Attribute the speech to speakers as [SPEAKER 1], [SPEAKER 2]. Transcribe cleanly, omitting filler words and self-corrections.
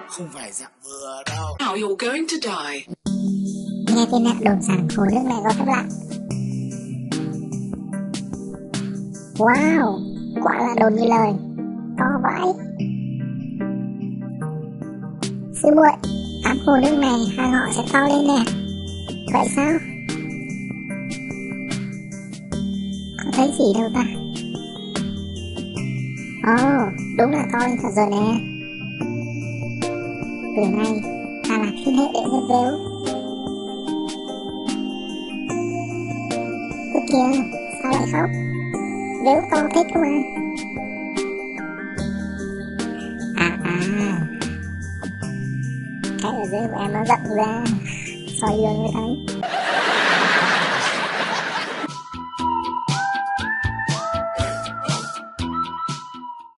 [SPEAKER 1] Không phải dạng vừa đâu.
[SPEAKER 2] Now you're going to die.
[SPEAKER 3] Nghe tin đồn rằng hồ nước này có phép lạ. Wow, quả là đồn như lời. To vãi. Sư muội, tắm hồ nước này hai họ sẽ to lên nè. Vậy sao? Không thấy gì đâu ta. Ồ, đúng là to lên thật rồi nè. Từ nay ta là thiên hệ đệ nhất Vếu. Ơ kìa, sao lại khóc? Vếu to thế cơ mà. Cái ở dưới của em nó rộng ra, soi gương mới thấy.